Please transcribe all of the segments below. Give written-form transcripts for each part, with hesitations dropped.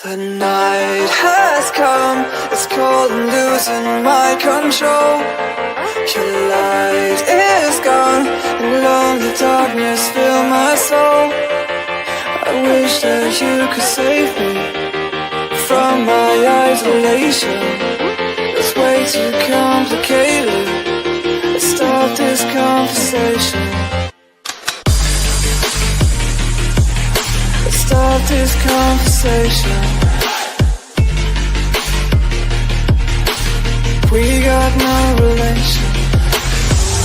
The night has come, it's cold and losing my control. Your light is gone, and lonely darkness fill my soul. I wish that you could save me from my isolation. It's way too complicated. Let's start this conversation. Let's start this conversation. We got no relation.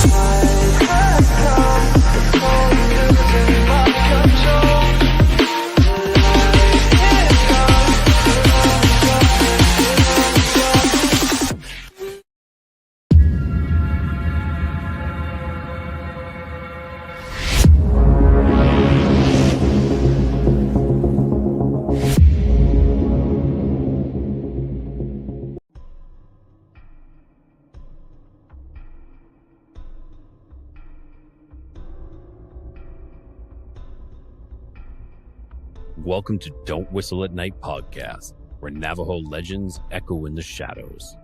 I have come, it's all losing my control. Welcome to Don't Whistle at Night podcast, where Navajo legends echo in the shadows.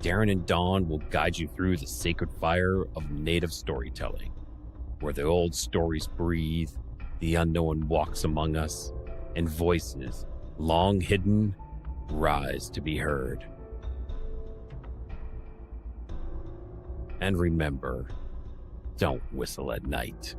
Darren and Dawn will guide you through the sacred fire of native storytelling, where the old stories breathe, the unknown walks among us, and voices, long hidden, rise to be heard. And remember, don't whistle at night.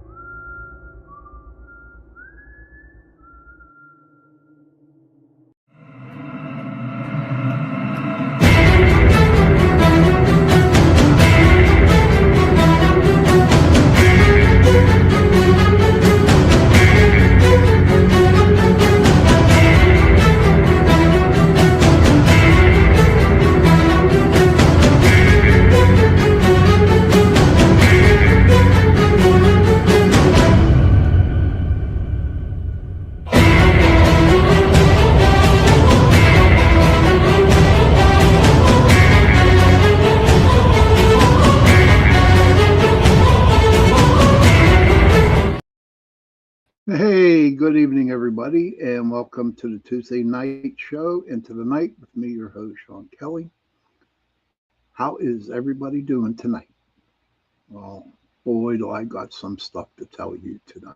Hey, good evening, everybody, and welcome to the Tuesday night show, Into the Night, with me, your host, Sean Kelly. How is everybody doing tonight? Well, boy, do I got some stuff to tell you tonight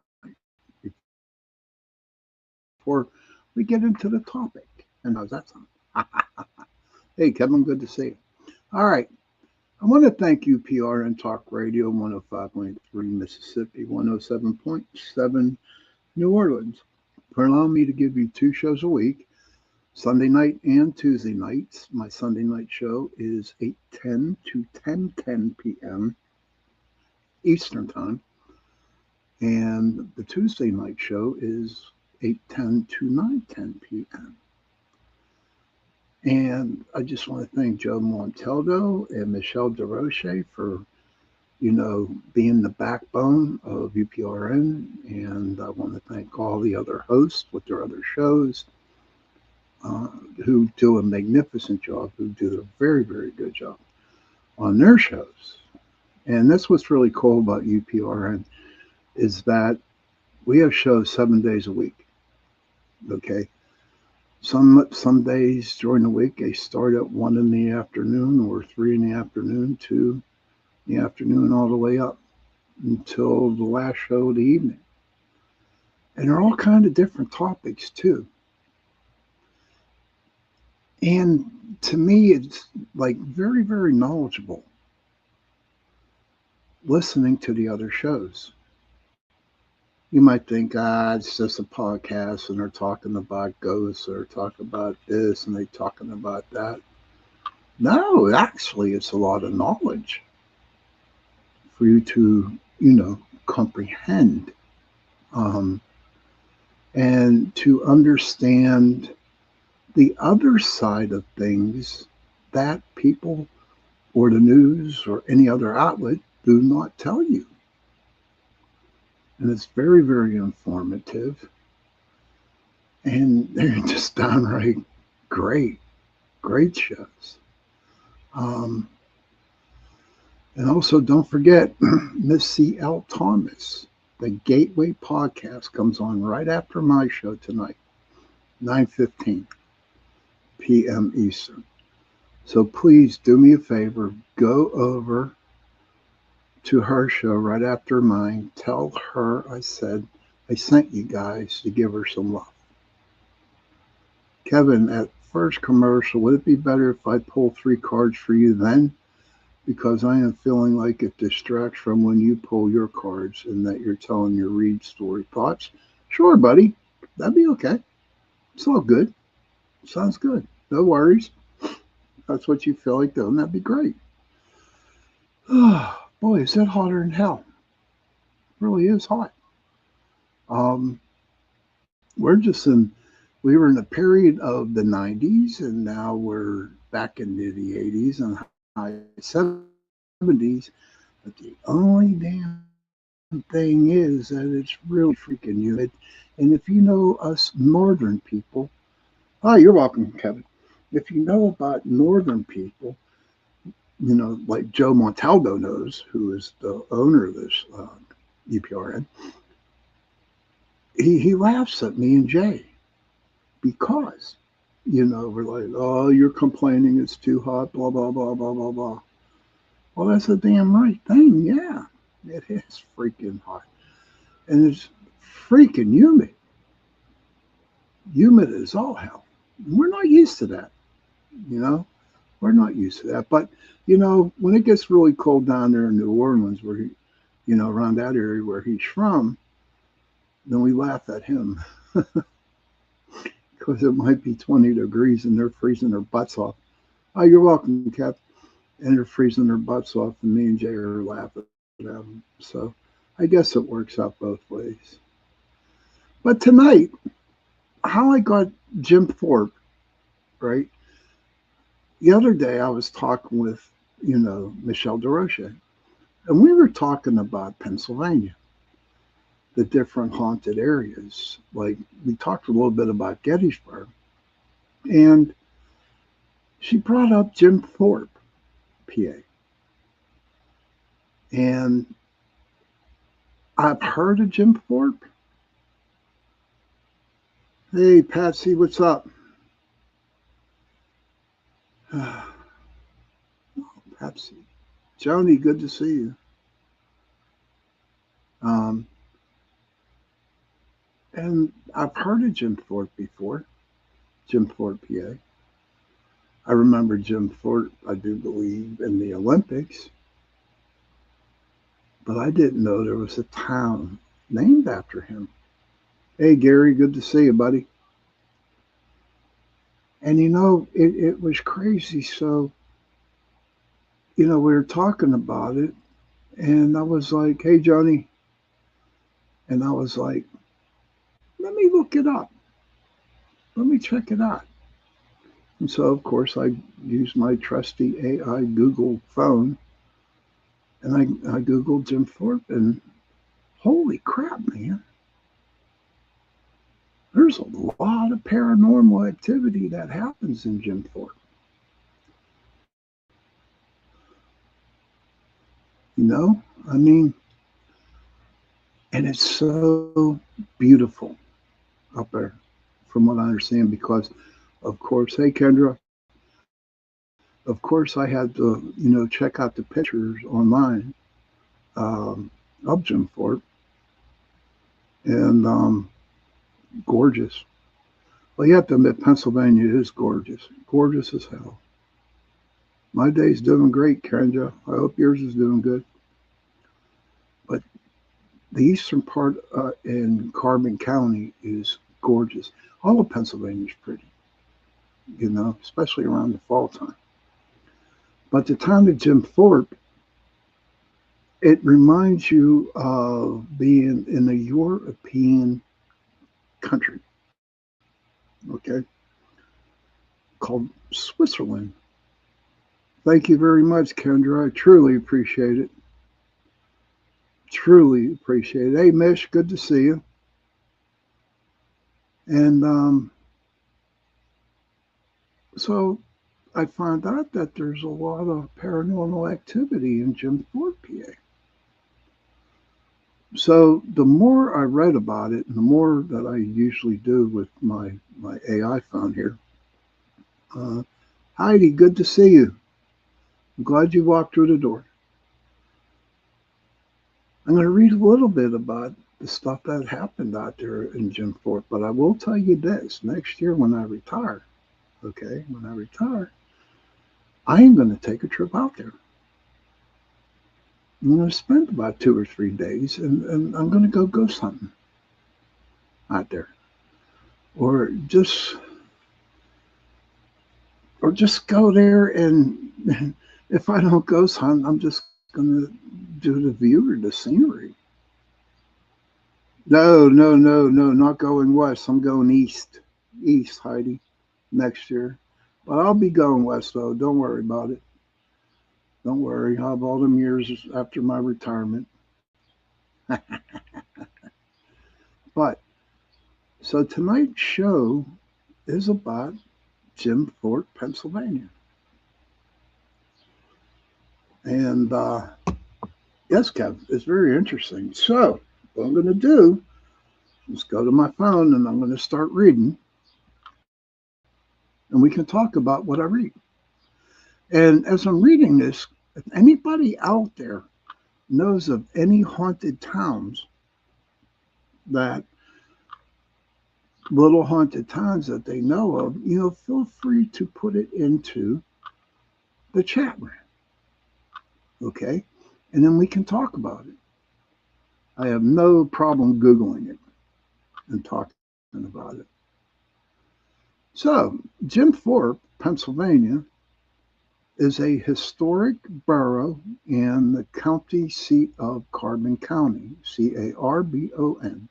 before we get into the topic. And how's that sound? Hey, Kevin, good to see you. All right. I want to thank UPR and Talk Radio 105.3 Mississippi, 107.7 New Orleans for allowing me to give you two shows a week, Sunday night and Tuesday nights. My Sunday night show is 8:10 to 10:10 p.m. Eastern Time, and the Tuesday night show is 8:10 to 9:10 p.m. And I just want to thank Joe Montaldo and Michelle DeRoche for being the backbone of UPRN. And I want to thank all the other hosts with their other shows who do a magnificent job, who do a very, very good job on their shows. And that's what's really cool about UPRN, is that we have shows 7 days a week. Okay. Some days during the week, they start at 1 in the afternoon or 3 in the afternoon, 2 in the afternoon, all the way up until the last show of the evening. And they're all kind of different topics too. And to me, it's like very, very knowledgeable listening to the other shows. You might think, it's just a podcast and they're talking about ghosts or talking about this and they're talking about that. No, actually, it's a lot of knowledge for you to, comprehend and to understand the other side of things that people or the news or any other outlet do not tell you. And it's very, very informative. And they're just downright great shows. And also, don't forget Miss C.L. Thomas, The Gateway podcast comes on right after my show tonight, 9:15 p.m. Eastern. So please do me a favor, go over to her show right after mine. Tell her I said I sent you guys to give her some love. Kevin, at first commercial, would it be better if I pull 3 cards for you then? Because I am feeling like it distracts from when you pull your cards and that you're telling your read story thoughts. Sure, buddy. That'd be okay. It's all good. Sounds good. No worries. That's what you feel like doing. That'd be great. Oh, boy, is it hotter than hell. It really is hot. Um, we're just in, we were in a period of the 90s, and now we're back into the 80s and high 70s. But the only damn thing is that it's really freaking humid. And if you know us northern people, oh, you're welcome, Kevin. If you know about northern people, like Joe Montaldo knows, who is the owner of this UPRN, he laughs at me and Jay because, we're like, oh, you're complaining it's too hot, blah, blah, blah, blah, blah, blah. Well, that's a damn right thing. Yeah, it is freaking hot. And it's freaking humid. Humid as all hell. We're not used to that, you know? We're not used to that. But, when it gets really cold down there in New Orleans, where around that area where he's from, then we laugh at him because it might be 20 degrees and they're freezing their butts off. Oh, you're welcome, Cap. And they're freezing their butts off, and me and Jay are laughing at them. So I guess it works out both ways. But tonight, how I got Jim Thorpe, right? The other day I was talking with, Michelle DeRoche, and we were talking about Pennsylvania, the different haunted areas. Like, we talked a little bit about Gettysburg, and she brought up Jim Thorpe, PA. And I've heard of Jim Thorpe. Hey, Patsy, what's up? Patsy. Joni, good to see you. And I've heard of Jim Thorpe before, Jim Thorpe, PA. I remember Jim Thorpe, I do believe, in the Olympics, but I didn't know there was a town named after him. Hey, Gary, good to see you, buddy. And it was crazy. So, we were talking about it, and I was like, hey, Johnny. And I was like, let me look it up. Let me check it out. And so, of course, I used my trusty AI Google phone, and I Googled Jim Thorpe, and holy crap, man. There's a lot of paranormal activity that happens in Jim Thorpe. I mean, and it's so beautiful up there, from what I understand, because, of course, hey, Kendra, of course, I had to, check out the pictures online of Jim Thorpe, and gorgeous. Well, you have to admit, Pennsylvania is gorgeous as hell. My day's doing great, Kendra. I hope yours is doing good. But the eastern part in Carbon County is gorgeous. All of Pennsylvania is pretty, especially around the fall time. But the town of Jim Thorpe, it reminds you of being in a European country, okay, called Switzerland. Thank you very much, Kendra. I truly appreciate it. Truly appreciate it. Hey, Mish, good to see you. And so I found out that there's a lot of paranormal activity in Jim Thorpe, PA. So the more I read about it, and the more that I usually do with my AI phone here, uh, Heidi, good to see you. I'm glad you walked through the door. I'm going to read a little bit about the stuff that happened out there in Jim Thorpe, but I will tell you this: next year when I retire, okay, when I retire, I am going to take a trip out there. I'm going to spend about 2 or 3 days, and I'm going to go ghost hunting out there, or just or just go there and if I don't ghost hunt, I'm just gonna do the view or the scenery. No, no, no, no, not going west. I'm going east, east, Heidi, next year. But I'll be going west though. Don't worry about it. Don't worry. I'll have all them years after my retirement. But so tonight's show is about Jim Thorpe, Pennsylvania, and yes, Kev, it's very interesting. So what I'm going to do is go to my phone and I'm going to start reading, and we can talk about what I read. And as I'm reading this, if anybody out there knows of any haunted towns, that little haunted towns that they know of, feel free to put it into the chat room, okay? And then we can talk about it. I have no problem Googling it and talking about it. So, Jim Thorpe, Pennsylvania, is a historic borough and the county seat of Carbon County, Carbon,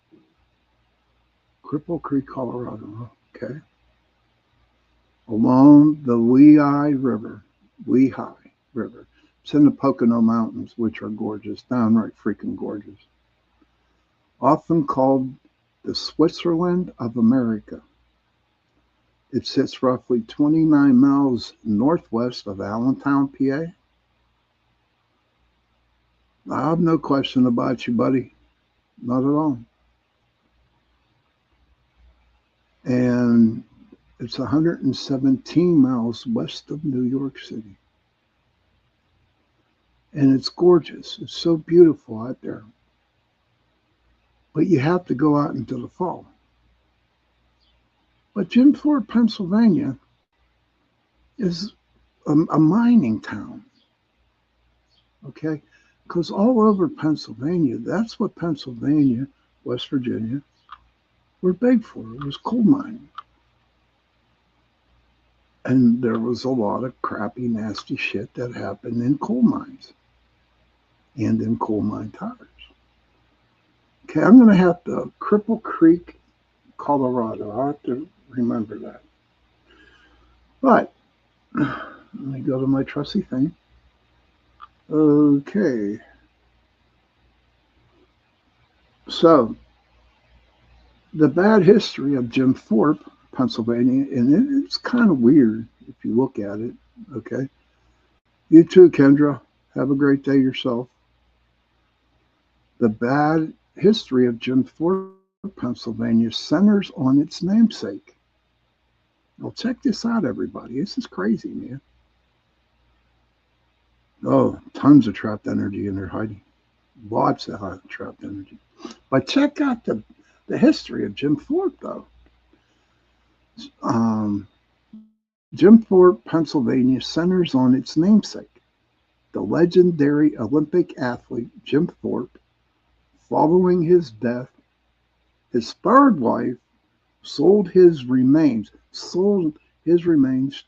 Cripple Creek, Colorado. Okay. Along the Lehigh River. It's in the Pocono Mountains, which are gorgeous, downright freaking gorgeous. Often called the Switzerland of America. It sits roughly 29 miles northwest of Allentown, PA. I have no question about you, buddy. Not at all. And it's 117 miles west of New York City. And it's gorgeous. It's so beautiful out there. But you have to go out into the fall. But Jim Thorpe, Pennsylvania, is a mining town, okay? Because all over Pennsylvania, that's what Pennsylvania, West Virginia, were big for. It was coal mining. And there was a lot of crappy, nasty shit that happened in coal mines and in coal mine towers. Okay, I'm going to have to Cripple Creek, Colorado. I'll have to remember that. But let me go to my trusty thing. Okay. So, the bad history of Jim Thorpe, Pennsylvania, and it's kind of weird if you look at it. Okay. You too, Kendra. Have a great day yourself. The bad history of Jim Thorpe, Pennsylvania centers on its namesake. Well, check this out, everybody. This is crazy, man. Oh, tons of trapped energy in there, Heidi. Lots of trapped energy. But check out the history of Jim Thorpe, though. Um, Jim Thorpe, Pennsylvania centers on its namesake, the legendary Olympic athlete Jim Thorpe. Following his death, his third wife sold his remains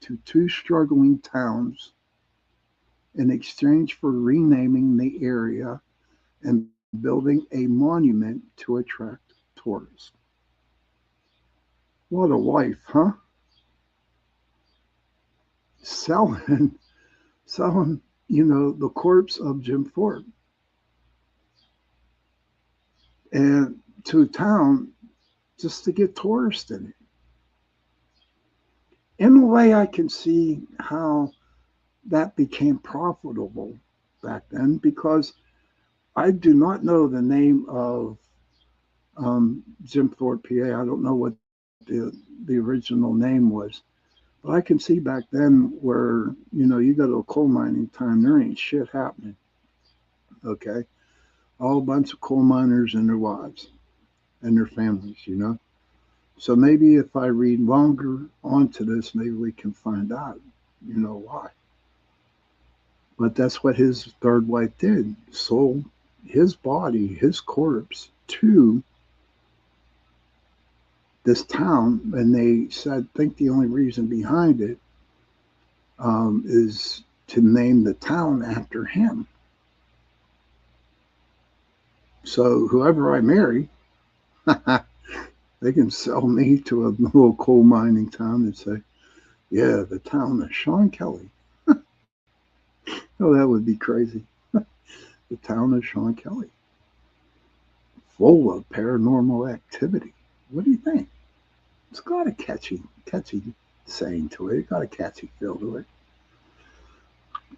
to two struggling towns in exchange for renaming the area and building a monument to attract tourists. What a life, huh? Selling, selling, the corpse of Jim Thorpe and to a town just to get tourists in it. In a way, I can see how that became profitable back then because I do not know the name of Jim Thorpe, PA. I don't know what the original name was, but I can see back then where you go to a coal mining time, there ain't shit happening. Okay, all a bunch of coal miners and their wives and their families. So maybe if I read longer onto this, maybe we can find out, why. But that's what his third wife did, sold his body, his corpse, to this town. And they said, think the only reason behind it is to name the town after him. So whoever I marry, they can sell me to a little coal mining town and say, yeah, the town of Sean Kelly. Oh, that would be crazy. The town of Sean Kelly, full of paranormal activity. What do you think? It's got a catchy saying to it. It's got a catchy feel to it.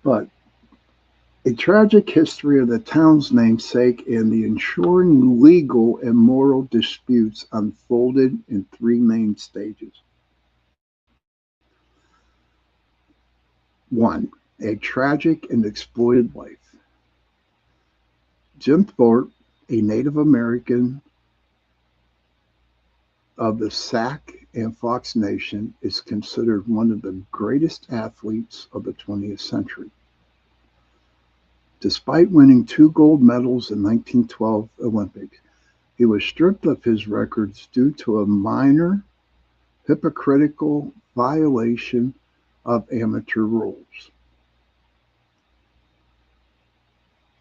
But a tragic history of the town's namesake and the ensuing legal and moral disputes unfolded in three main stages. One, a tragic and exploited life. Jim Thorpe, a Native American of the Sac and Fox Nation, is considered one of the greatest athletes of the 20th century. Despite winning 2 gold medals in 1912 Olympics, he was stripped of his records due to a minor hypocritical violation of amateur rules.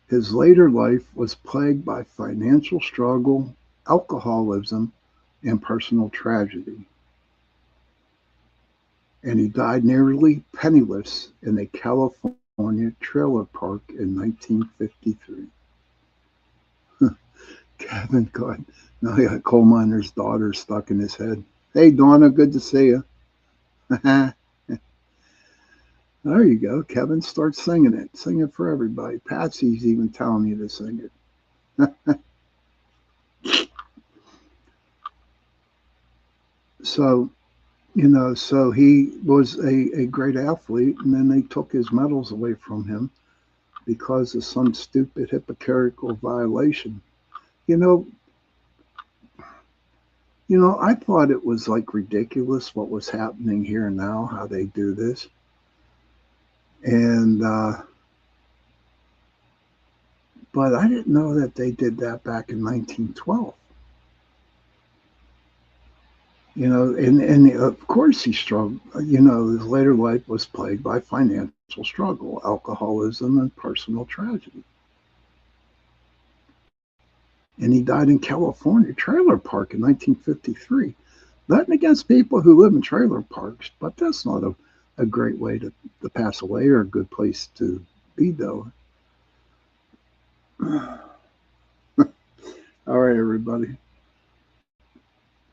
His later life was plagued by financial struggle, alcoholism, and personal tragedy. And he died nearly penniless in a California trailer park in 1953. Kevin got now he got a coal miner's daughter stuck in his head. Hey Donna, good to see you. There you go. Kevin, start singing it. Sing it for everybody. Patsy's even telling you to sing it. So, so he was a great athlete, and then they took his medals away from him because of some stupid hypocritical violation. You know, I thought it was like ridiculous what was happening here now, how they do this. And but I didn't know that they did that back in 1912. And of course he struggled. His later life was plagued by financial struggle, alcoholism, and personal tragedy. And he died in California trailer park in 1953. Nothing against people who live in trailer parks, but that's not a great way to pass away or a good place to be, though. All right, everybody.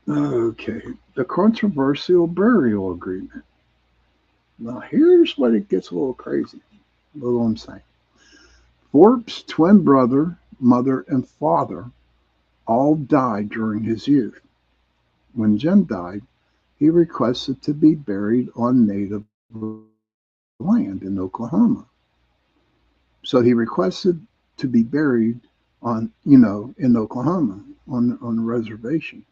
Okay, the controversial burial agreement. Now, here's what it gets a little crazy. What I'm saying. Thorpe's twin brother, mother, and father all died during his youth. When Jim died, he requested to be buried on native land in Oklahoma. So he requested to be buried in Oklahoma on a reservation.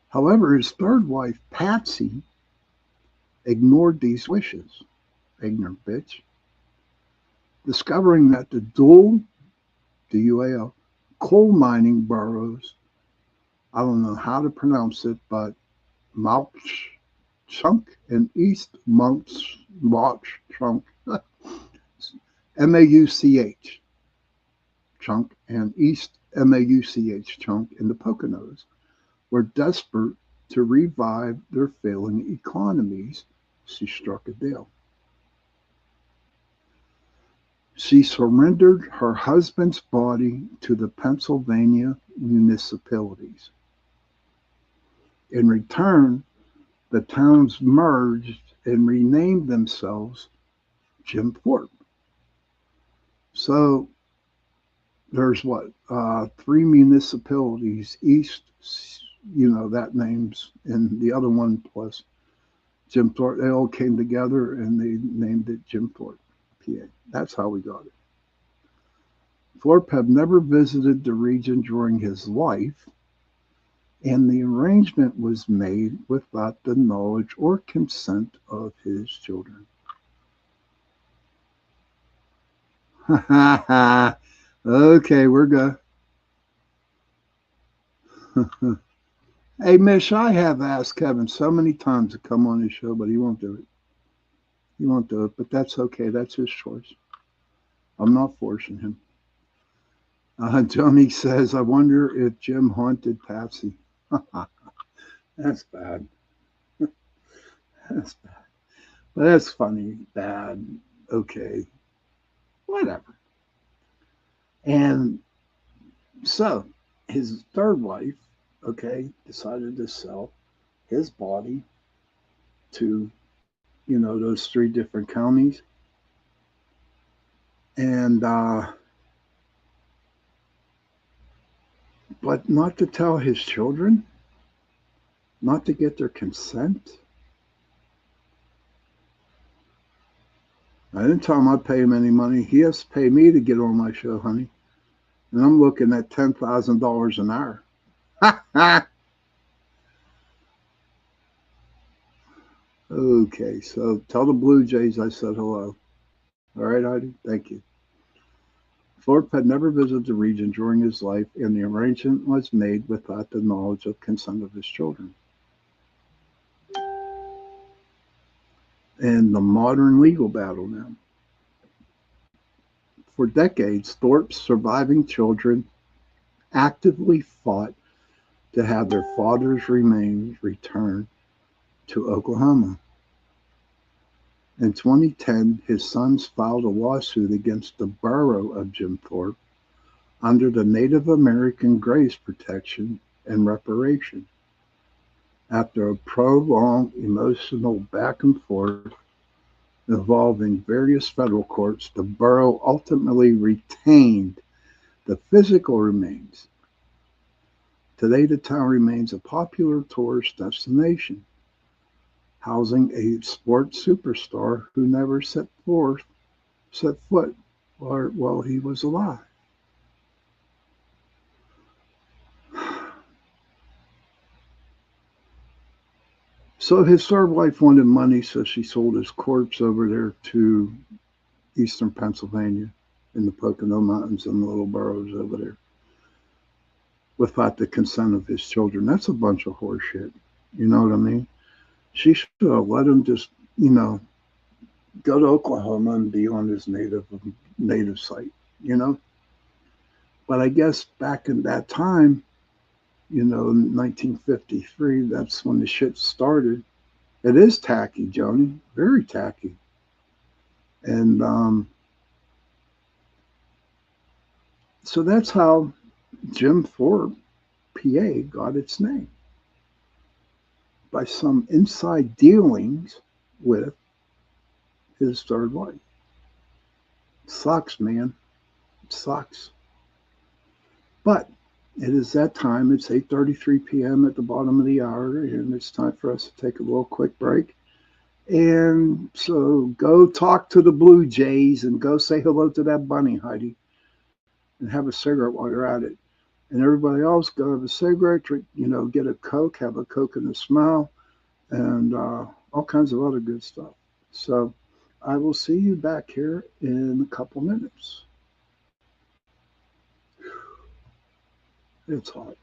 However, his third wife, Patsy, ignored these wishes. Ignorant bitch. Discovering that the dual, DUAL, coal mining boroughs, I don't know how to pronounce it, but Mauch Chunk and East Mauch Chunk, MAUCH, Chunk and East MAUCH Chunk in the Poconos, were desperate to revive their failing economies. She struck a deal. She surrendered her husband's body to the Pennsylvania municipalities. In return, the towns merged and renamed themselves Jim Thorpe. So there's what, three municipalities east, that name's, and the other one plus Jim Thorpe. They all came together and they named it Jim Thorpe, PA. That's how we got it. Thorpe had never visited the region during his life, and the arrangement was made without the knowledge or consent of his children. Okay, we're good. Hey, Mish, I have asked Kevin so many times to come on his show, but he won't do it. He won't do it, but that's okay. That's his choice. I'm not forcing him. Johnny says, I wonder if Jim haunted Patsy. That's bad. That's bad. But that's funny. Bad. Okay. Whatever. And so his third wife, okay, decided to sell his body to, those three different counties. And, but not to tell his children, not to get their consent. I didn't tell him I'd pay him any money. He has to pay me to get on my show, honey. And I'm looking at $10,000 an hour. Okay, so tell the Blue Jays I said hello. All right, Heidi? Thank you. Thorpe had never visited the region during his life, and the arrangement was made without the knowledge or consent of his children. And the modern legal battle now. For decades, Thorpe's surviving children actively fought to have their father's remains returned to Oklahoma. In 2010, his sons filed a lawsuit against the borough of Jim Thorpe under the Native American Graves Protection and Reparation. After a prolonged emotional back and forth involving various federal courts, the borough ultimately retained the physical remains. Today, the town remains a popular tourist destination, housing a sports superstar who never set foot while he was alive. So his third wife wanted money, so she sold his corpse over there to eastern Pennsylvania in the Pocono Mountains and the little boroughs over there without the consent of his children. That's a bunch of horseshit. You know what I mean? She should have let him just, go to Oklahoma and be on his native site, But I guess back in that time, in 1953, that's when the shit started. It is tacky, Joni, very tacky. And so that's how Jim Thorpe, PA, got its name. By some inside dealings with his third wife. Sucks, man. It sucks. But it is that time. It's 8:33 p.m. at the bottom of the hour, and it's time for us to take a little quick break. And so go talk to the Blue Jays and go say hello to that bunny, Heidi, and have a cigarette while you're at it. And everybody else, go have a cigarette, drink, get a Coke, have a Coke and a smile, and all kinds of other good stuff. So I will see you back here in a couple minutes. It's hot.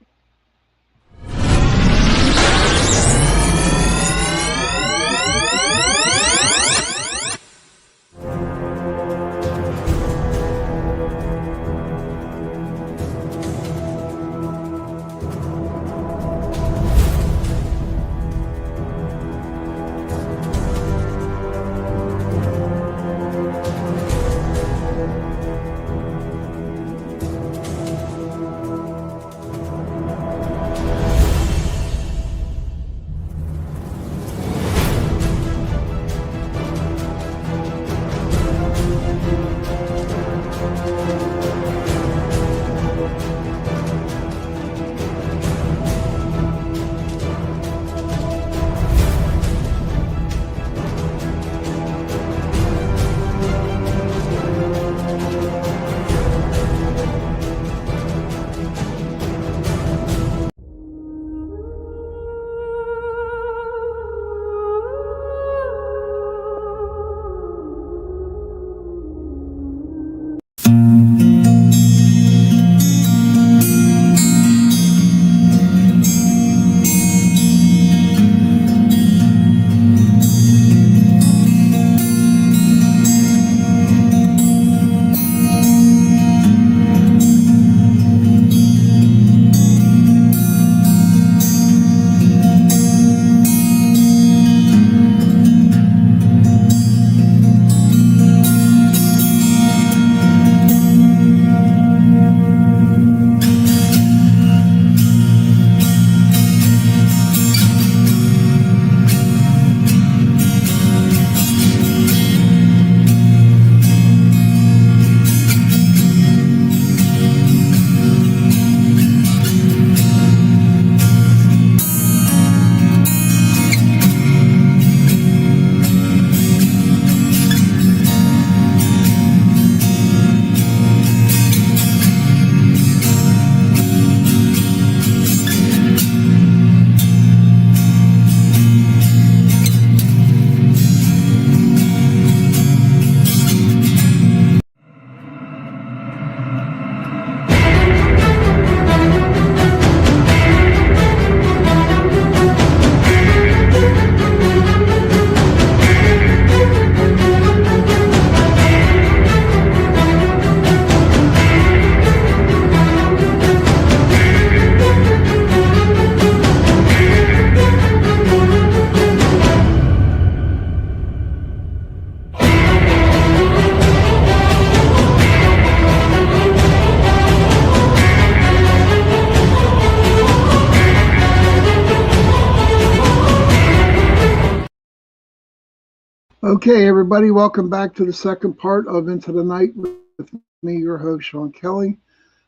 Okay, everybody, welcome back to the second part of Into the Night with me, your host, Sean Kelly.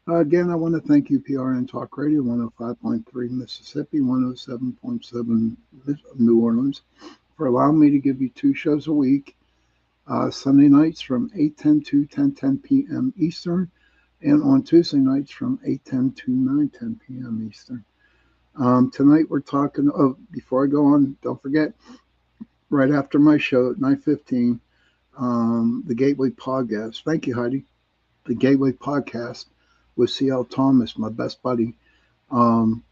Again, I want to thank UPRN Talk Radio, 105.3 Mississippi, 107.7 New Orleans, for allowing me to give you two shows a week, Sunday nights from 8:10 to 10:10 p.m. Eastern, and on Tuesday nights from 8:10 to 9:10 p.m. Eastern. Tonight we're talking, oh, before I go on, don't forget, right after my show at 9:15, the Gateway Podcast. Thank you, Heidi. The Gateway Podcast with CL Thomas, my best buddy. Um,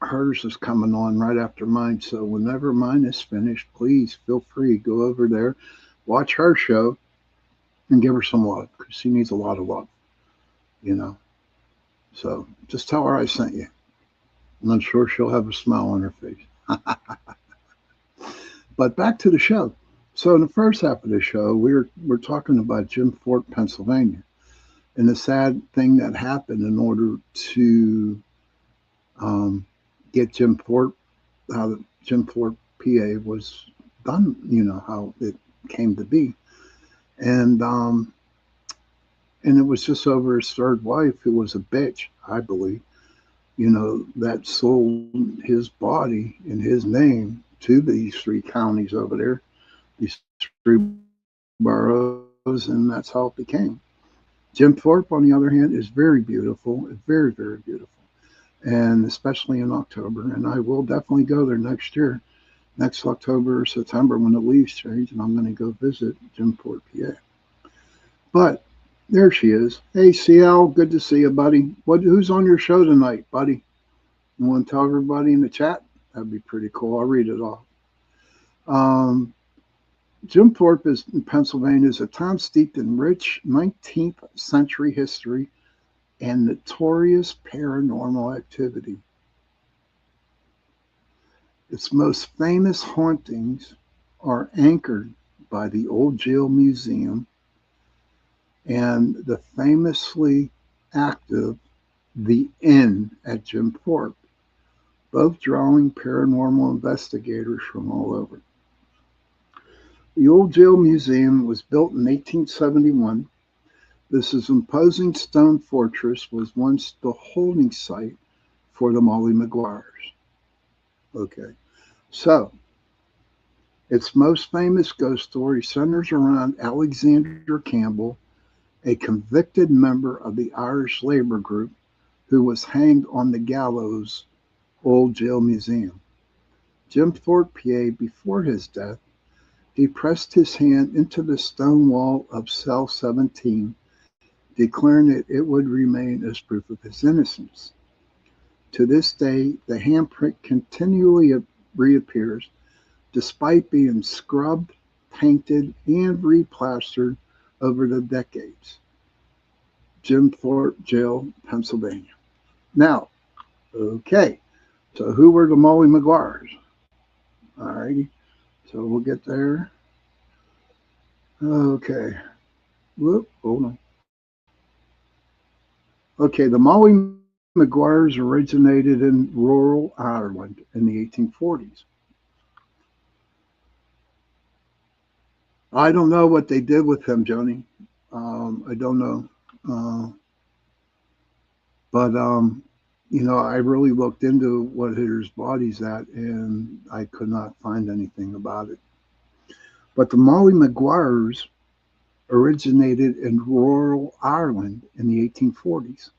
Hers is coming on right after mine. So whenever mine is finished, please feel free go over there, watch her show, and give her some love because she needs a lot of love. You know. So just tell her I sent you, and I'm sure she'll have a smile on her face. But back to the show. So in the first half of the show, we're talking about Jim Thorpe, Pennsylvania, and the sad thing that happened in order to um, get Jim Thorpe, how Jim Thorpe, PA, was done. You know how it came to be, and um, and it was just over his third wife, who was a bitch, I believe. You know, that sold his body in his name to these three counties over there, these three boroughs, and that's how it became. Jim Thorpe, on the other hand, is very beautiful, very, very beautiful, and especially in October. And I will definitely go there next year, next October or September when the leaves change, and I'm going to go visit Jim Thorpe, PA. But there she is. Hey, CL, good to see you, buddy. Who's on your show tonight, buddy? You want to tell everybody in the chat? That'd be pretty cool. I'll read it off. Um, Jim Thorpe is in Pennsylvania is a town steeped in rich 19th century history and notorious paranormal activity. Its most famous hauntings are anchored by the Old Jail Museum and the famously active The Inn at Jim Thorpe, both drawing paranormal investigators from all over. The Old Jail Museum was built in 1871. This imposing stone fortress was once the holding site for the Molly Maguires. Okay, so its most famous ghost story centers around Alexander Campbell, a convicted member of the Irish labor group who was hanged on the gallows Old Jail Museum. Jim Thorpe, PA, before his death, he pressed his hand into the stone wall of cell 17, declaring that it would remain as proof of his innocence. To this day, the handprint continually reappears, despite being scrubbed, painted, and replastered over the decades. Jim Thorpe Jail, Pennsylvania. Now, okay, so who were the Molly Maguires? All righty, so we'll get there. Okay, whoop, hold on. Okay, the Molly Maguires originated in rural Ireland in the 1840s. I don't know what they did with him, Joni. I don't know. Uh, but I really looked into what his body's at, and I could not find anything about it. But the Molly Maguires originated in rural Ireland in the 1840s,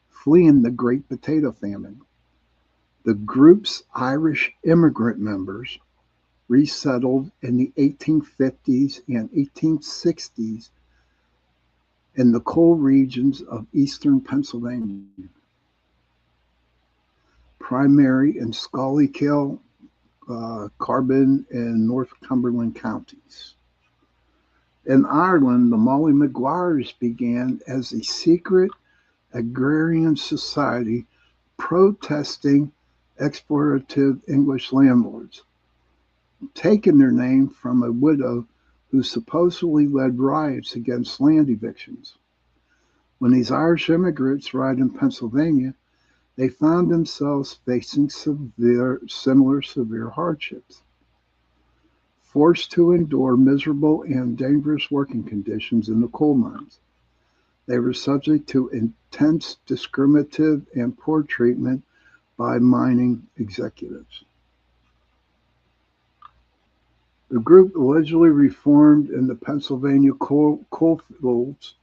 fleeing the Great Potato Famine. The group's Irish immigrant members resettled in the 1850s and 1860s in the coal regions of eastern Pennsylvania, Primary and Schuylkill, Carbon, and Northumberland counties. In Ireland, the Molly Maguires began as a secret agrarian society protesting exploitative English landlords, taking their name from a widow who supposedly led riots against land evictions. When these Irish immigrants arrived in Pennsylvania, they found themselves facing similar severe hardships. forced to endure miserable and dangerous working conditions in the coal mines. They were subject to intense discriminative and poor treatment by mining executives. The group allegedly reformed in the Pennsylvania coalfields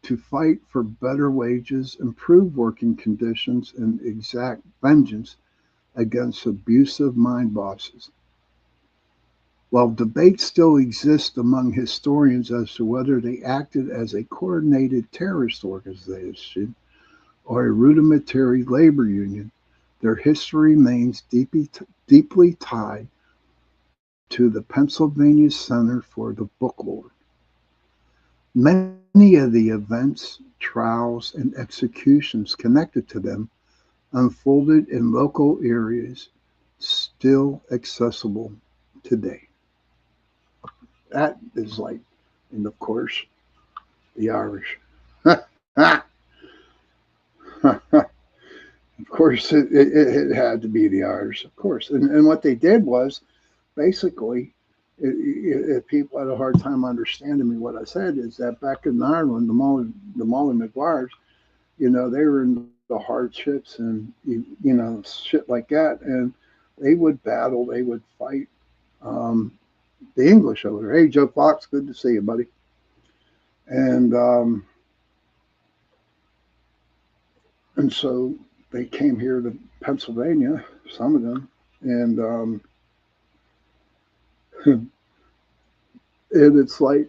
to fight for better wages, improved working conditions, and exact vengeance against abusive mine bosses. While debate still exists among historians as to whether they acted as a coordinated terrorist organization or a rudimentary labor union, their history remains deeply tied to the Pennsylvania Center for the Book Lore. Many of the events, trials, and executions connected to them unfolded in local areas still accessible today. That is like, and of course, the Irish. Of course, it had to be the Irish, of course. And what they did was basically, if people had a hard time understanding me, what I said is that back in Ireland, the Molly Maguires, they were in the hardships and shit like that, and they would battle, they would fight the English over there. Hey, Joe Fox, good to see you, buddy. And so they came here to Pennsylvania, some of them, and and it's like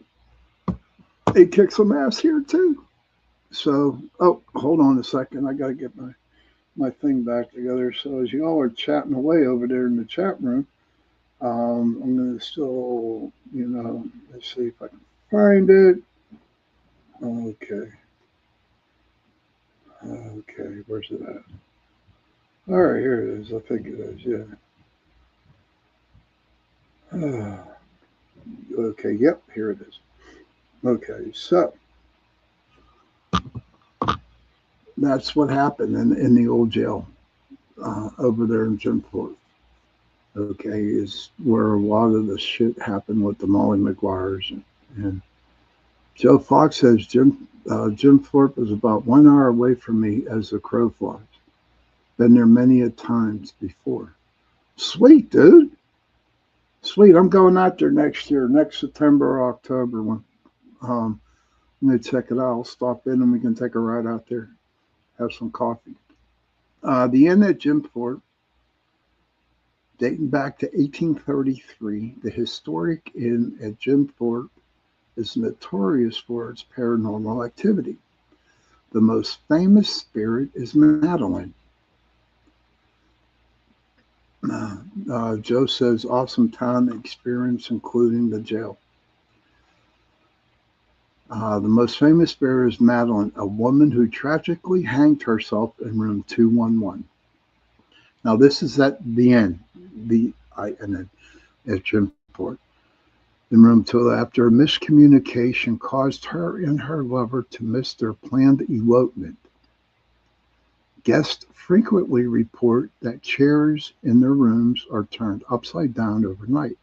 they kick some ass here too. So, oh, hold on a second. I got to get my thing back together. So as you all are chatting away over there in the chat room, I'm going to still, let's see if I can find it. Okay. Okay, where's it at? All right, here it is. I think it is, yeah. Okay, yep, here it is. Okay, so that's what happened in the old jail over there in Jim Thorpe. Okay, is where a lot of the shit happened with the Molly Maguires. And Joe Fox says Jim Thorpe is about 1 hour away from me as the crow flies. Been there many a times before. Sweet, dude. Sweet. I'm going out there next year, next September or October. I'm going to check it out. I'll stop in and we can take a ride out there, have some coffee. The inn at Jim Thorpe, dating back to 1833, the historic inn at Jim Thorpe is notorious for its paranormal activity. The most famous spirit is Madeline. Joe says awesome town experience, including the jail. The most famous spirit is Madeline, a woman who tragically hanged herself in room 211. Now, this is at the end, at Jim Thorpe. In room 2, after a miscommunication caused her and her lover to miss their planned elopement. Guests frequently report that chairs in their rooms are turned upside down overnight.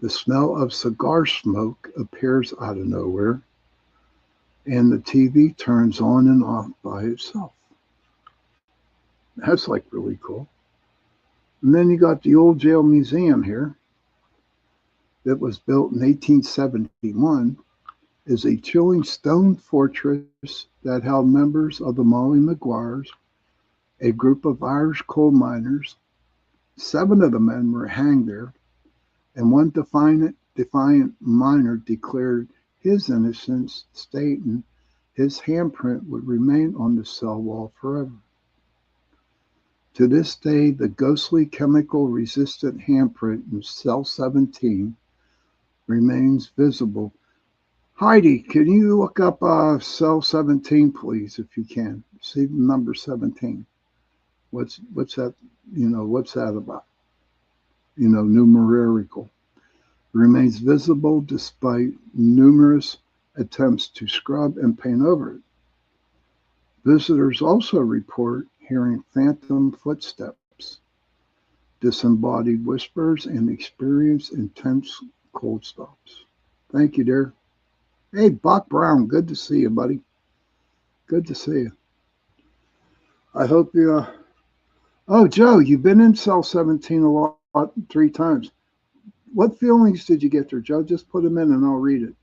The smell of cigar smoke appears out of nowhere, and the TV turns on and off by itself. That's like really cool. And then you got the old jail museum here that was built in 1871, is a chilling stone fortress that held members of the Molly Maguires, a group of Irish coal miners. 7 of the men were hanged there, and one defiant miner declared his innocence, stating his handprint would remain on the cell wall forever. To this day, the ghostly chemical-resistant handprint in cell 17 remains visible. Heidi, can you look up cell 17, please, if you can? See the number 17. What's that? What's that about? Numerical. Remains visible despite numerous attempts to scrub and paint over it. Visitors also report hearing phantom footsteps. disembodied whispers, and experience intense cold stops. Thank you, dear. Hey, Buck Brown, good to see you, buddy. Good to see you. I hope you. Oh, Joe, you've been in cell 17 a lot, 3 times. What feelings did you get there, Joe? Just put them in and I'll read it.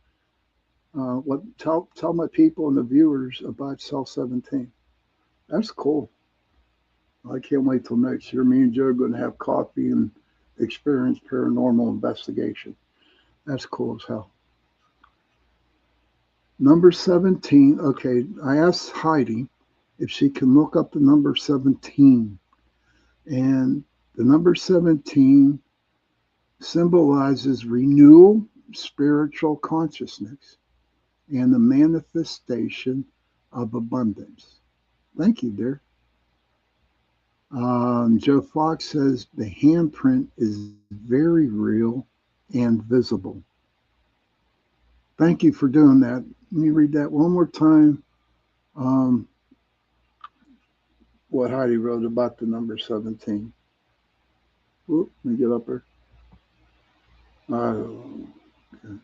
What tell my people and the viewers about cell 17. That's cool. I can't wait till next year. Me and Joe are going to have coffee and experience paranormal investigation. That's cool as hell. Number 17. Okay, I asked Heidi if she can look up the number 17. And the number 17 symbolizes renewal, spiritual consciousness, and the manifestation of abundance. Thank you, dear. Joe Fox says the handprint is very real and visible. Thank you for doing that. Let me read that one more time. What Heidi wrote about the number 17. Let me get up here. Okay.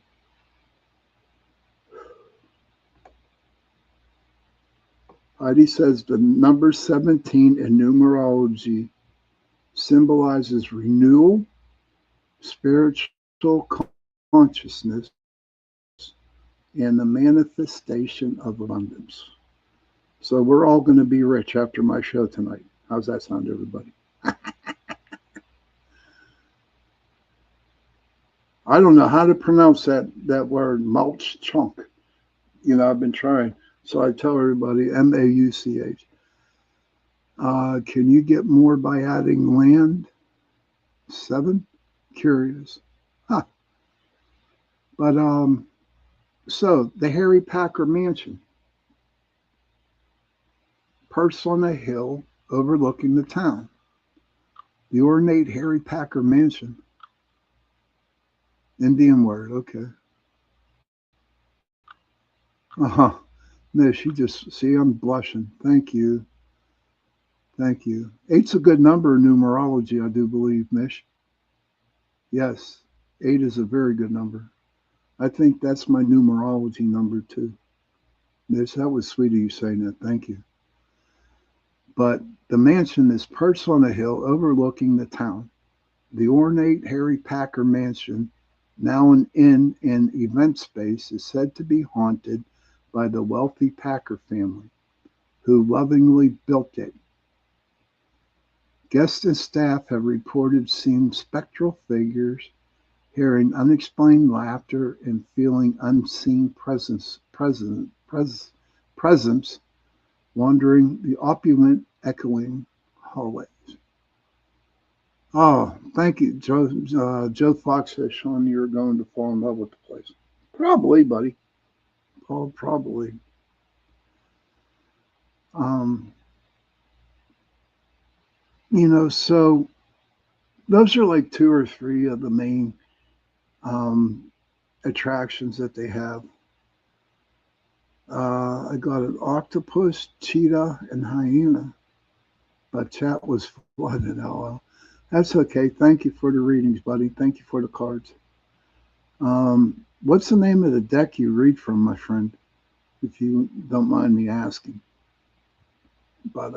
Heidi says the number 17 in numerology symbolizes renewal, spiritual consciousness, and the manifestation of abundance. So we're all going to be rich after my show tonight. How's that sound, everybody? I don't know how to pronounce that word, mulch chunk. I've been trying. So I tell everybody, Mauch. Can you get more by adding land? 7? Curious. Huh. But, so the Harry Packer Mansion. Perched on a hill overlooking the town. The ornate Harry Packer Mansion. Indian word, okay. Uh-huh. Mish, you just, see, I'm blushing. Thank you. Thank you. 8's a good number in numerology, I do believe, Mish. Yes, 8 is a very good number. I think that's my numerology number, too. Mish, that was sweet of you saying that. Thank you. But the mansion is perched on a hill overlooking the town. The ornate Harry Packer Mansion, now an inn and event space, is said to be haunted by the wealthy Packer family, who lovingly built it. Guests and staff have reported seeing spectral figures, hearing unexplained laughter, and feeling unseen presence wandering the opulent, echoing hallways. Oh, thank you, Joe. Joe Fox says, Sean, you're going to fall in love with the place. Probably, buddy. Oh, probably. So those are like 2 or 3 of the main attractions that they have. I got an octopus, cheetah, and hyena, but chat was flooded. LL. That's okay. Thank you for the readings, buddy. Thank you for the cards. What's the name of the deck you read from, my friend? If you don't mind me asking. But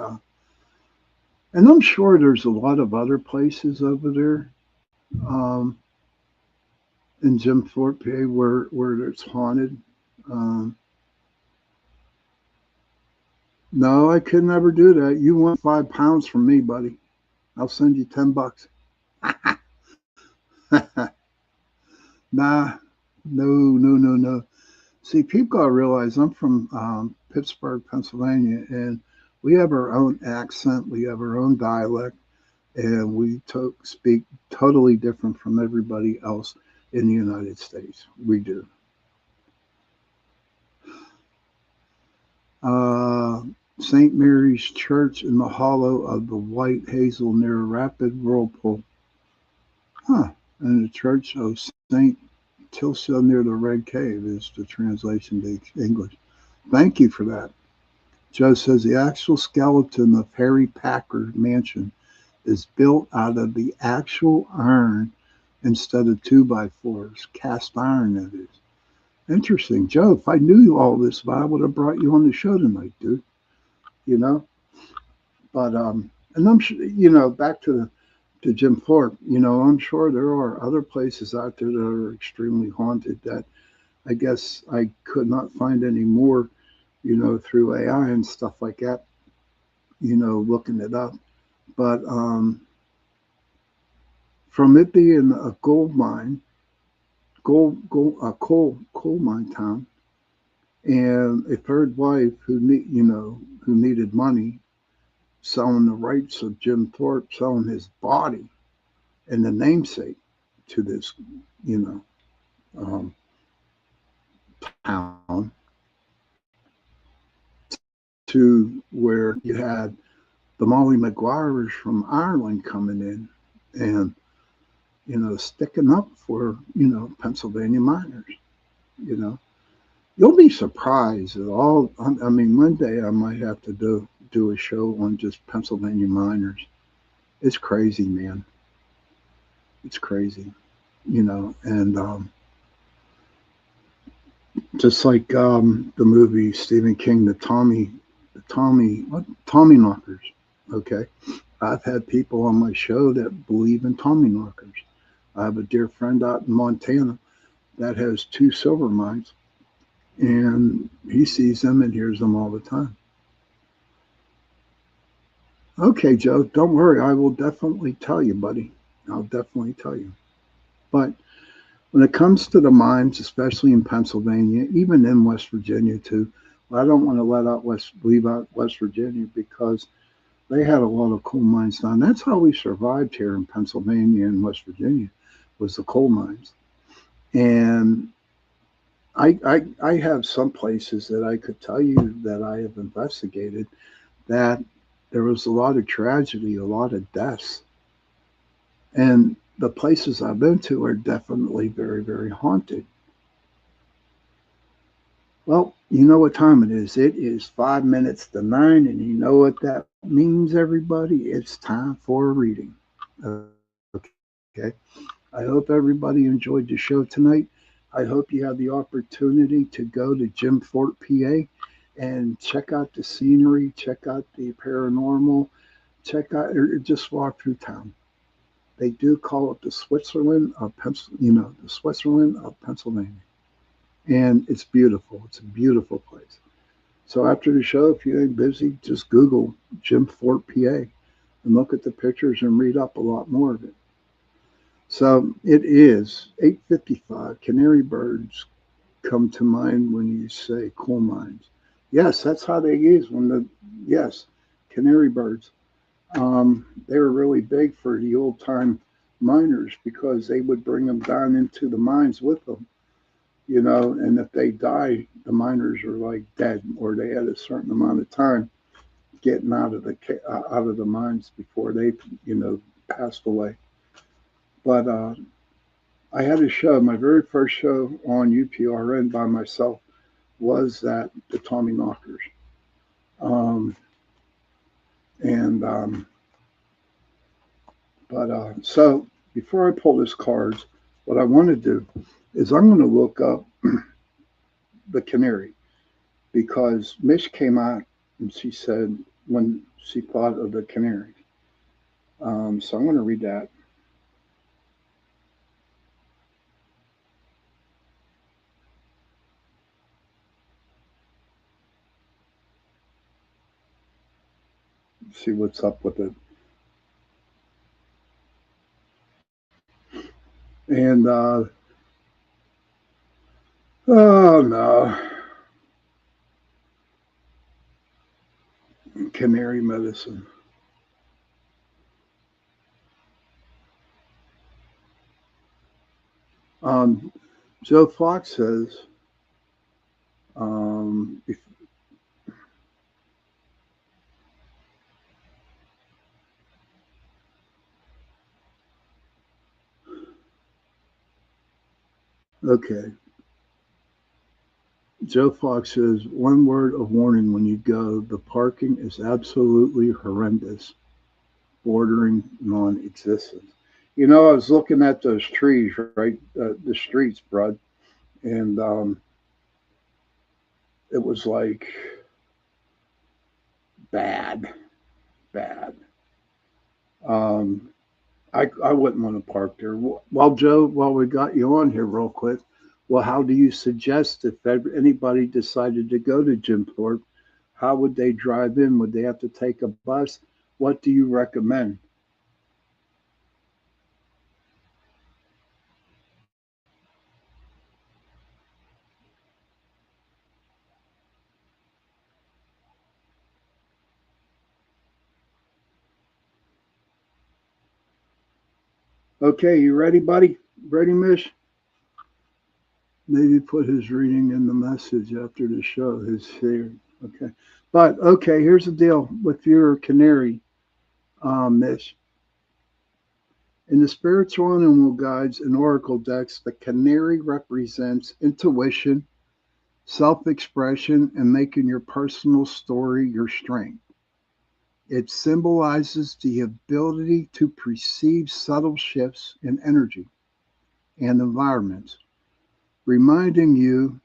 and I'm sure there's a lot of other places over there in Jim Thorpe where it's haunted. No, I could never do that. You want £5 from me, buddy. I'll send you $10. Nah, no. See, people gotta realize I'm from Pittsburgh, Pennsylvania, and we have our own accent, we have our own dialect, and we speak totally different from everybody else in the United States. We do. St. Mary's Church in the hollow of the White Hazel near Rapid Whirlpool. Huh. And the Church of St. Tilsa near the Red Cave is the translation to English. Thank you for that. Joe says the actual skeleton of Harry Packer Mansion is built out of the actual iron instead of two by fours, cast iron that is. Interesting, Joe. If I knew all this, I would have brought you on the show tonight, dude. You know, but and I'm sure back to Jim Thorpe. I'm sure there are other places out there that are extremely haunted that I guess I could not find any more, through AI and stuff like that. Looking it up, but from it being a gold mine, a coal mine town, and a third wife who needed money, selling the rights of Jim Thorpe, selling his body and the namesake to this, you know, um, town, to where you had the Molly Maguires from Ireland coming in and, sticking up for, Pennsylvania miners, you know. You'll be surprised at all. I mean, one day I might have to do a show on just Pennsylvania miners. It's crazy, man. It's crazy, and just like the movie Stephen King, Tommy knockers. Okay, I've had people on my show that believe in Tommy knockers. I have a dear friend out in Montana that has two silver mines, and he sees them and hears them all the time. Okay, Joe, don't worry. I will definitely tell you, buddy. I'll definitely tell you. But when it comes to the mines, especially in Pennsylvania, even in West Virginia too, I don't want to leave out West Virginia because they had a lot of coal mines down. That's how we survived here in Pennsylvania and West Virginia, was the coal mines. And I have some places that I could tell you that I have investigated that there was a lot of tragedy, a lot of deaths. And the places I've been to are definitely very, very haunted. Well, you know what time it is. It is 5 minutes to 9, and you know what that means, everybody? It's time for a reading. Okay. I hope everybody enjoyed the show tonight. I hope you have the opportunity to go to Jim Thorpe, PA, and check out the scenery, check out the paranormal, check out, or just walk through town. They do call it the Switzerland of the Switzerland of Pennsylvania, and it's beautiful. It's a beautiful place. So after the show, if you ain't busy, just Google Jim Thorpe, PA, and look at the pictures and read up a lot more of it. So it is 8:55. Canary birds come to mind when you say coal mines. Yes, that's how they use yes, canary birds. They were really big for the old time miners because they would bring them down into the mines with them, and if they die, the miners are like dead, or they had a certain amount of time getting out of the mines before they, passed away. But I had a show. My very first show on UPRN by myself was that the Tommy Knockers. Um, and but so before I pull this cards, what I want to do is I'm going to look up the canary because Mish came out and she said when she thought of the canary. So I'm going to read that. See what's up with it. And oh no, canary medicine. Um, Joe Fox says, um, okay. Joe Fox says, one word of warning when you go, the parking is absolutely horrendous. bordering non-existence. You know, I was looking at those trees, right, the streets, bud, and it was like bad, bad. Um, I wouldn't want to park there. Well, Joe, while we got you on here real quick, well, how do you suggest if anybody decided to go to Jim Thorpe, how would they drive in? Would they have to take a bus? What do you recommend? Okay, you ready, buddy? Ready, Mish? Maybe put his reading in the message after the show, his fear. Okay. But okay, here's the deal with your canary, Mish. In the spiritual animal guides and oracle decks, the canary represents intuition, self expression, and making your personal story your strength. It symbolizes the ability to perceive subtle shifts in energy and environments, reminding you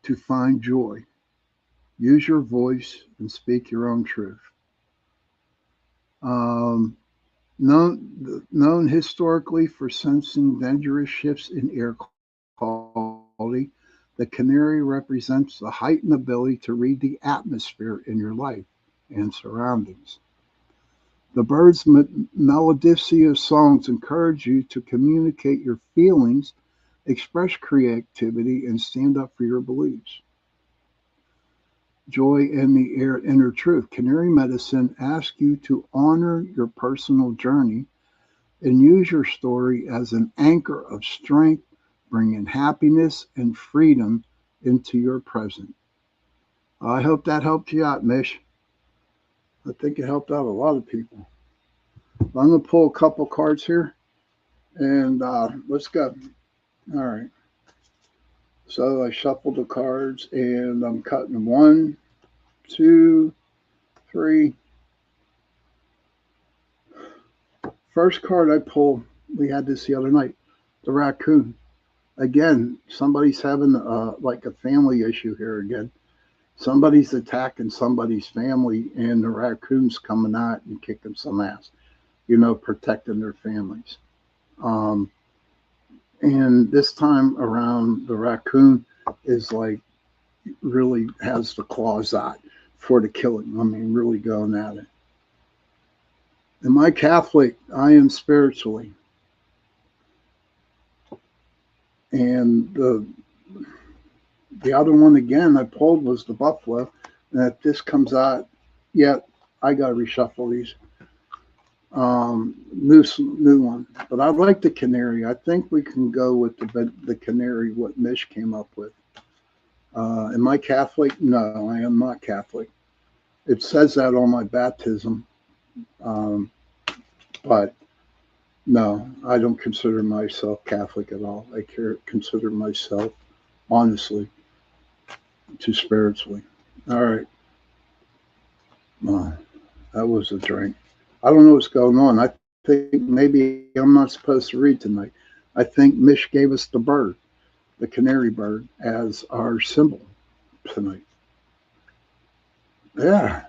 to find joy, use your voice, and speak your own truth. Um, known historically for sensing dangerous shifts in air quality, the canary represents the heightened ability to read the atmosphere in your life and surroundings. The bird's melodious songs encourage you to communicate your feelings, express creativity, and stand up for your beliefs. Joy in the inner truth. Canary medicine asks you to honor your personal journey and use your story as an anchor of strength, bringing happiness and freedom into your present. I hope that helped you out, Mish. I think it helped out a lot of people. I'm going to pull a couple cards here and let's go. All right. So I shuffled the cards and I'm cutting one, two, three. First card I pulled, we had this the other night, the raccoon. Again, somebody's having like a family issue here again. Somebody's attacking somebody's family, and the raccoon's coming out and kicking some ass, protecting their families. Um, and this time around, the raccoon is like really has the claws out for the killing. I mean, really going at it. Am I Catholic? I am spiritually. And the other one again I pulled was the buffalo. And if this comes out, yeah, I got to reshuffle these. New one. But I like the canary. I think we can go with the canary, what Mish came up with. Am I Catholic? No, I am not Catholic. It says that on my baptism. Um, but no, I don't consider myself Catholic at all. I consider myself, honestly, to spiritually. All right. Oh, that was a drink. I don't know what's going on. I think maybe I'm not supposed to read tonight. I think Mish gave us the bird, the canary bird, as our symbol tonight. Yeah,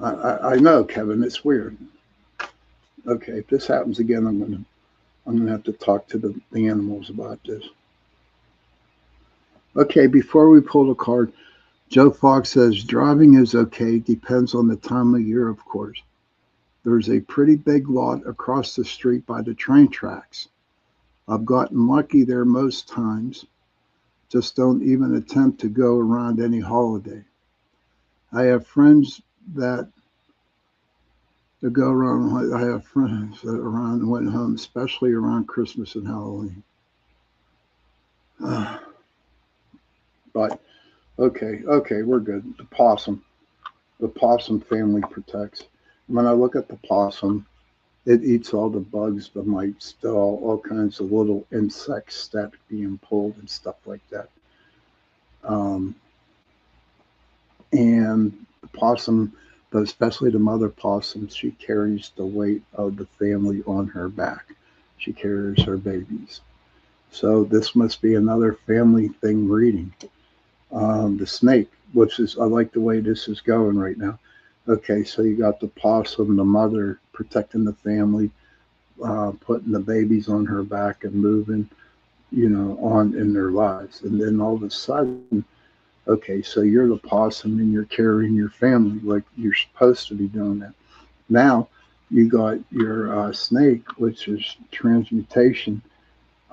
I know, Kevin. It's weird. Okay, if this happens again, I'm gonna have to talk to the animals about this. Okay, before we pull the card, Joe Fox says driving is okay, depends on the time of year, of course. There's a pretty big lot across the street by the train tracks. I've gotten lucky there most times. Just don't even attempt to go around any holiday. I have friends that go around. I have friends that around and went home, especially around Christmas and Halloween. But okay, we're good. The possum family protects. When I look at the possum, it eats all the bugs, the mites, all kinds of little insects that are being pulled and stuff like that. Um, and the possum but especially the mother possum, she carries the weight of the family on her back. She carries her babies. So this must be another family thing reading. The snake, which is, I like the way this is going right now. Okay, so you got the possum, the mother protecting the family, putting the babies on her back and moving, on in their lives. And then all of a sudden, okay, so you're the possum and you're carrying your family like you're supposed to be doing that. Now you got your snake, which is transmutation.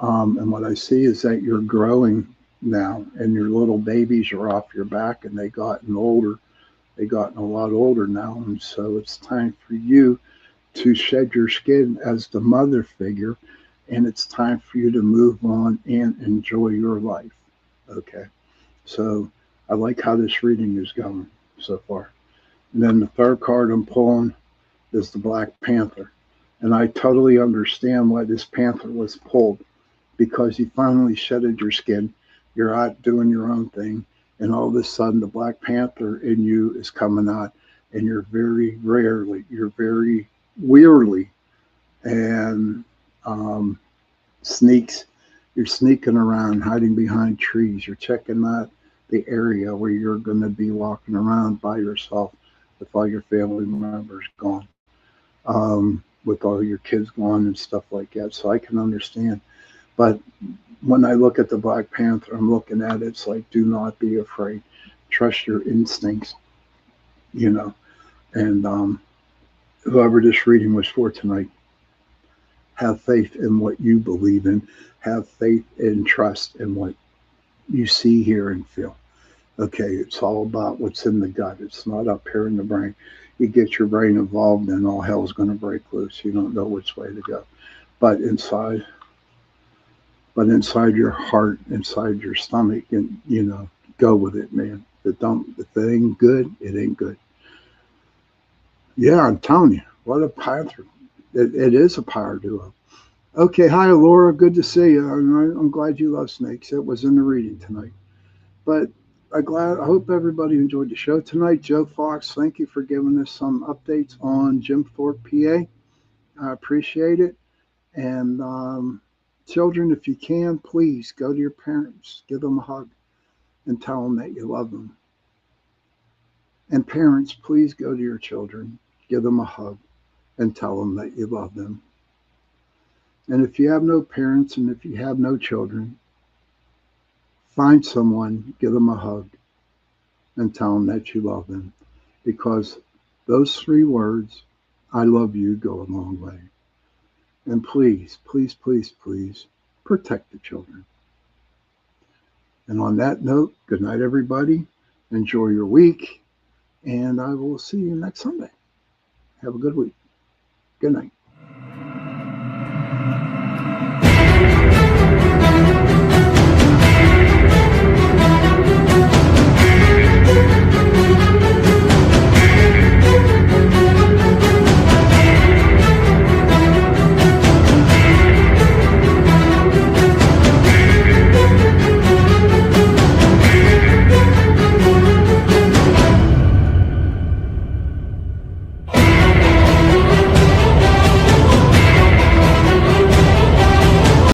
And what I see is that you're growing now, and your little babies are off your back, and they gotten older. They gotten a lot older now, and so it's time for you to shed your skin as the mother figure, and it's time for you to move on and enjoy your life. Okay, so I like how this reading is going so far. And then the third card I'm pulling is the Black Panther, and I totally understand why this panther was pulled, because you finally shedded your skin. You're out doing your own thing, and all of a sudden the Black Panther in you is coming out, and you're very wearily and sneaks. You're sneaking around, hiding behind trees. You're checking out the area where you're going to be walking around by yourself with all your family members gone, with all your kids gone and stuff like that. So I can understand. But when I look at the Black Panther, I'm looking at it, it's like, do not be afraid. Trust your instincts, you know. And whoever this reading was for tonight, have faith in what you believe in. Have faith and trust in what you see, hear, and feel. Okay, it's all about what's in the gut. It's not up here in the brain. You get your brain involved, and all hell's going to break loose. You don't know which way to go. But inside, your heart, inside your stomach, and go with it, man. If it ain't good, it ain't good. Yeah, I'm telling you, what a panther. It is a power duo. Okay, hi Laura, good to see you. I'm glad you love snakes. It was in the reading tonight. But I hope everybody enjoyed the show tonight. Joe Fox, thank you for giving us some updates on Jim Thorpe, PA. I appreciate it. And children, if you can, please go to your parents, give them a hug, and tell them that you love them. And parents, please go to your children, give them a hug, and tell them that you love them. And if you have no parents and if you have no children, find someone, give them a hug, and tell them that you love them. Because those 3 words, I love you, go a long way. And please, please, please, please, protect the children. And on that note, good night, everybody. Enjoy your week, and I will see you next Sunday. Have a good week. Good night.